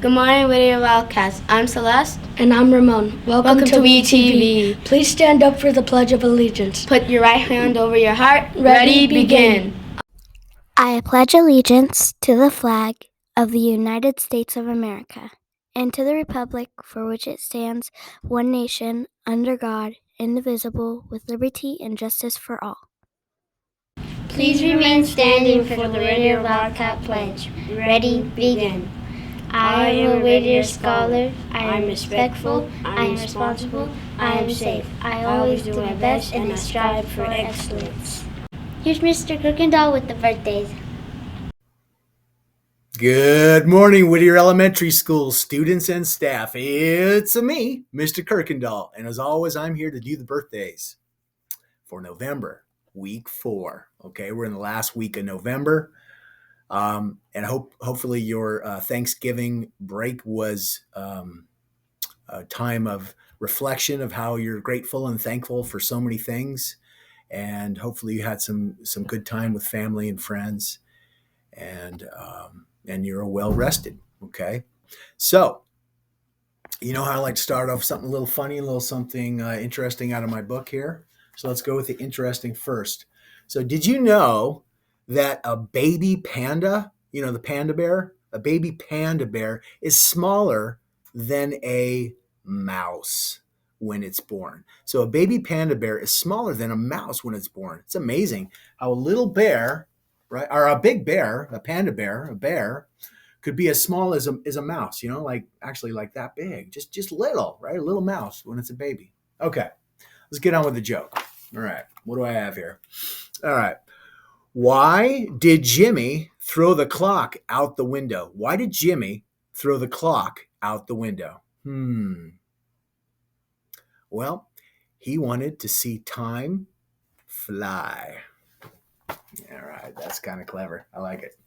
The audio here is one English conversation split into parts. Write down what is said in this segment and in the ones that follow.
Good morning, Whittier Wildcats. I'm Celeste. And I'm Ramon. Welcome to WETV. Please stand up for the Pledge of Allegiance. Put your right hand over your heart. Ready, begin. I pledge allegiance to the flag of the United States of America and to the republic for which it stands, one nation, under God, indivisible, with liberty and justice for all. Please remain standing for the Whittier Wildcat Pledge. Ready, begin. I am a Whittier scholar. I am respectful. I am responsible. I am safe. I always do my best and I strive for excellence. Here's Mr. Kirkendall with the birthdays. Good morning, Whittier Elementary School students and staff. It's me, Mr. Kirkendall, and as always, I'm here to do the birthdays for November, week 4. Okay, we're in the last week of November, and hopefully your Thanksgiving break was a time of reflection of how you're grateful and thankful for so many things, and hopefully you had some good time with family and friends, and you're well rested. Okay, so you know how I like to start off something a little funny, a little something interesting out of my book here. So let's go with the interesting first. So did you know that a baby panda, the panda bear, a baby panda bear is smaller than a mouse when it's born? So a baby panda bear is smaller than a mouse when it's born. It's amazing how a little bear, right, or a big bear, a panda bear, a bear, could be as small as a mouse, like actually like that big, just little, right? A little mouse when it's a baby. Okay, let's get on with the joke. All right, what do I have here? All right, why did Jimmy throw the clock out the window? Why did Jimmy throw the clock out the window? Well, he wanted to see time fly. All right, that's kind of clever. I like it.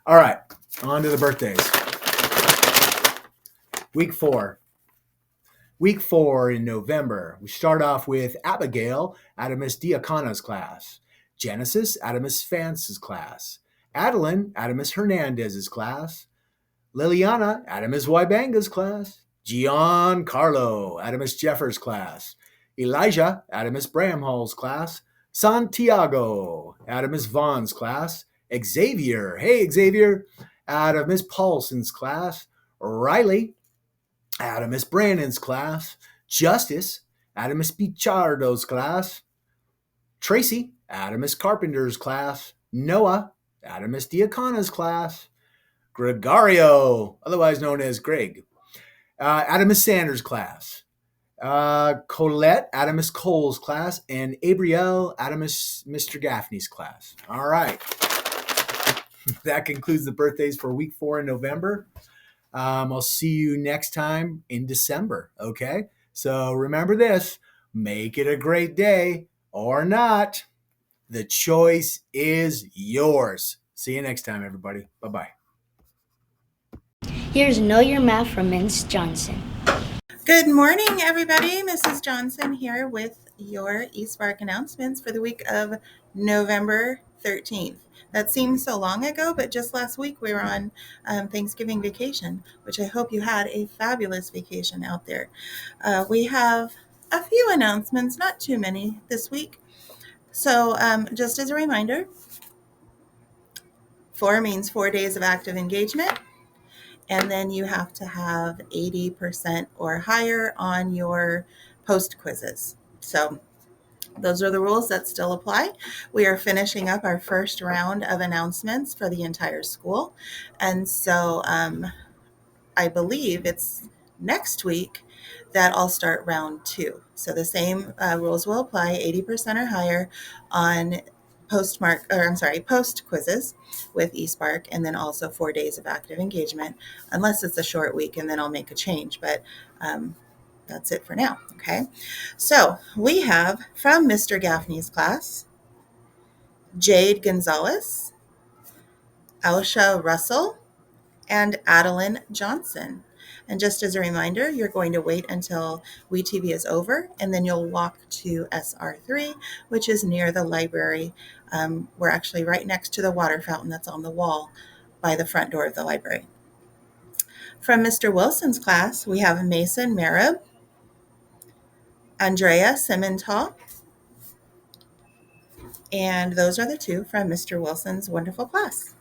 All right, on to the birthdays. Week 4. Week 4 in November. We start off with Abigail out of Miss Diacana's class. Genesis out of Miss Fance's class. Adeline out of Miss Hernandez's class. Liliana out of Miss Wybanga's class. Giancarlo out of Miss Jeffers' class. Elijah out of Miss Bramhall's class. Santiago out of Miss Vaughn's class. Xavier, hey Xavier, out of Miss Paulson's class. Riley out of Miss Brandon's class. Justice out of Miss Pichardo's class. Tracy out of Miss Carpenter's class. Noah out of Miss Diacana's class. Gregorio, otherwise known as Greg, out of Miss Sanders' class. Colette out of Miss Cole's class, and Abrielle out of Mr. Gaffney's class. All right. That concludes the birthdays for week 4 in November. I'll see you next time in December, okay? So remember this, make it a great day or not. The choice is yours. See you next time, everybody. Bye-bye. Here's Know Your Math from Ms. Johnson. Good morning, everybody. Mrs. Johnson here with your eSpark announcements for the week of November 13th. That seems so long ago, but just last week we were on Thanksgiving vacation, which I hope you had a fabulous vacation out there. We have a few announcements, not too many this week. So just as a reminder, 4 means 4 days of active engagement. And then you have to have 80% or higher on your post quizzes. So those are the rules that still apply. We are finishing up our first round of announcements for the entire school. And so I believe it's next week that I'll start round 2. So the same rules will apply, 80% or higher on post quizzes with eSpark, and then also 4 days of active engagement, unless it's a short week, and then I'll make a change. But that's it for now. Okay. So we have from Mr. Gaffney's class, Jade Gonzalez, Elsha Russell, and Adeline Johnson. And just as a reminder, you're going to wait until WETV is over, and then you'll walk to SR3, which is near the library. We're actually right next to the water fountain that's on the wall by the front door of the library. From Mr. Wilson's class, we have Mason Marib, Andrea Simmental, and those are the two from Mr. Wilson's wonderful class.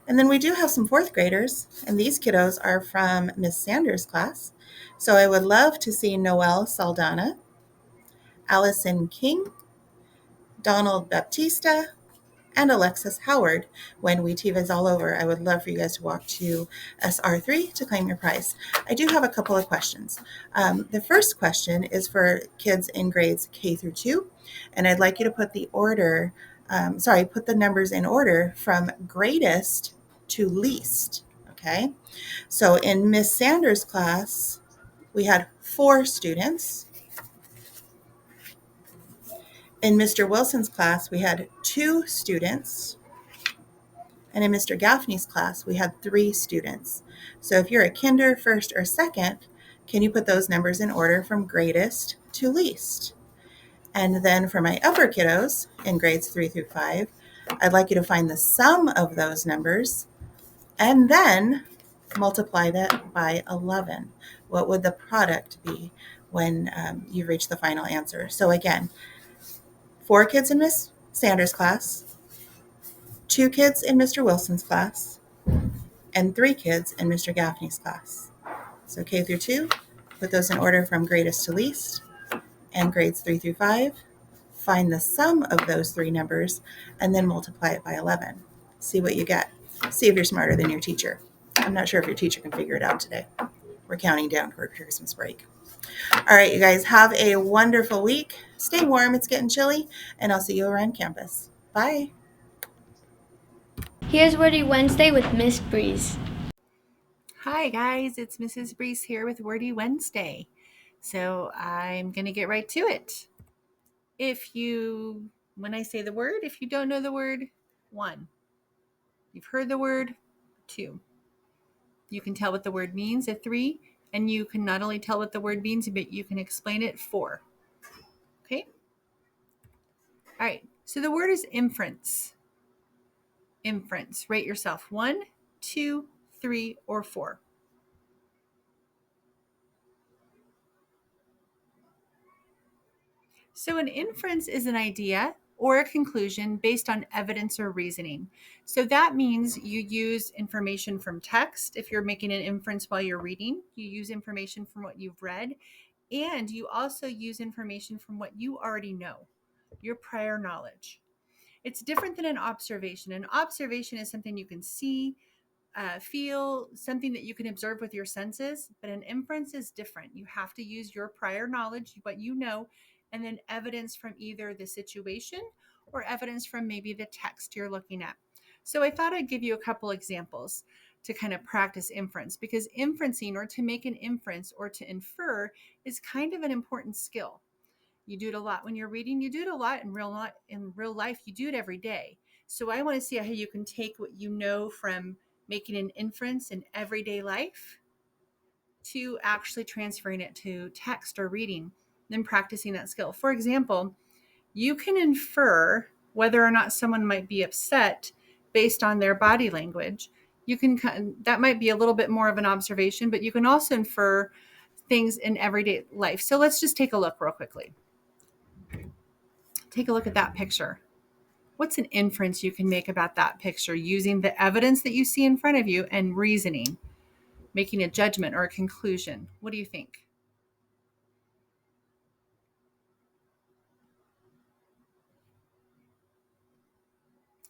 And then we do have some fourth graders, and these kiddos are from Miss Sanders' class. So I would love to see Noelle Saldana, Allison King, Donald Baptista, and Alexis Howard. When WETV is all over, I would love for you guys to walk to SR3 to claim your prize. I do have a couple of questions. The first question is for kids in grades K through 2, and I'd like you to put put the numbers in order from greatest to least, okay? So in Miss Sanders' class, we had 4 students. In Mr. Wilson's class, we had 2 students. And in Mr. Gaffney's class, we had 3 students. So if you're a kinder, first, or second, can you put those numbers in order from greatest to least? And then for my upper kiddos in grades 3 through 5, I'd like you to find the sum of those numbers and then multiply that by 11. What would the product be when you reach the final answer? So again, 4 kids in Miss Sanders' class, 2 kids in Mr. Wilson's class, and 3 kids in Mr. Gaffney's class. So K through 2, put those in order from greatest to least, and grades 3 through 5, find the sum of those 3 numbers, and then multiply it by 11. See what you get. See if you're smarter than your teacher. I'm not sure if your teacher can figure it out today. We're counting down toward Christmas break. All right, you guys, have a wonderful week. Stay warm. It's getting chilly, and I'll see you around campus. Bye. Here's Wordy Wednesday with Miss Breeze. Hi guys, it's Mrs. Breeze here with Wordy Wednesday. So I'm going to get right to it. When I say the word, if you don't know the word, 1. You've heard the word, 2. You can tell what the word means, at 3. And you can not only tell what the word means, but you can explain it, 4. Okay? All right, so the word is inference. Inference. Rate yourself 1, 2, 3, or 4. So an inference is an idea or a conclusion based on evidence or reasoning. So that means you use information from text. If you're making an inference while you're reading, you use information from what you've read, and you also use information from what you already know, your prior knowledge. It's different than an observation. An observation is something you can see, feel, something that you can observe with your senses, but an inference is different. You have to use your prior knowledge, what you know, and then evidence from either the situation or evidence from maybe the text you're looking at. So I thought I'd give you a couple examples to kind of practice inference, because inferencing, or to make an inference or to infer, is kind of an important skill. You do it a lot when you're reading. You do it a lot in real life. You do it every day. So I want to see how you can take what you know from making an inference in everyday life to actually transferring it to text or reading, then practicing that skill. For example, you can infer whether or not someone might be upset based on their body language. That might be a little bit more of an observation, but you can also infer things in everyday life. So let's just take a look real quickly. Take a look at that picture. What's an inference you can make about that picture using the evidence that you see in front of you and reasoning, making a judgment or a conclusion? What do you think?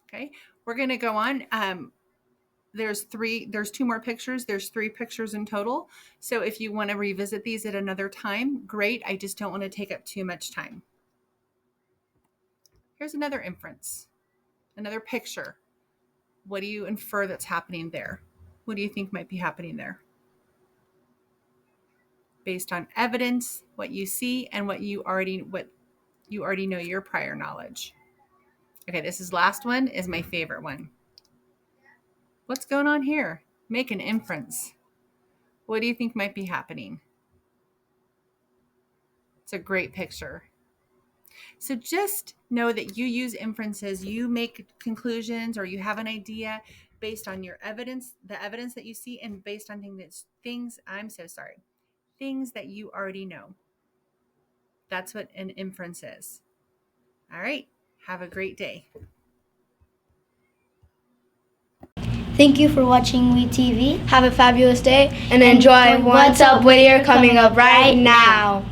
Okay, we're going to go on. There's 2 more pictures. There's 3 pictures in total. So if you want to revisit these at another time, great. I just don't want to take up too much time. Here's another inference, another picture. What do you infer that's happening there? What do you think might be happening there? Based on evidence, what you see, and what you already know, your prior knowledge. Okay, this last one is my favorite one. What's going on here? Make an inference. What do you think might be happening? It's a great picture. So just know that you use inferences, you make conclusions, or you have an idea based on your evidence, the evidence that you see, and based on things that you already know. That's what an inference is. All right. Have a great day. Thank you for watching WETV. Have a fabulous day and enjoy What's Up Whittier coming up right now.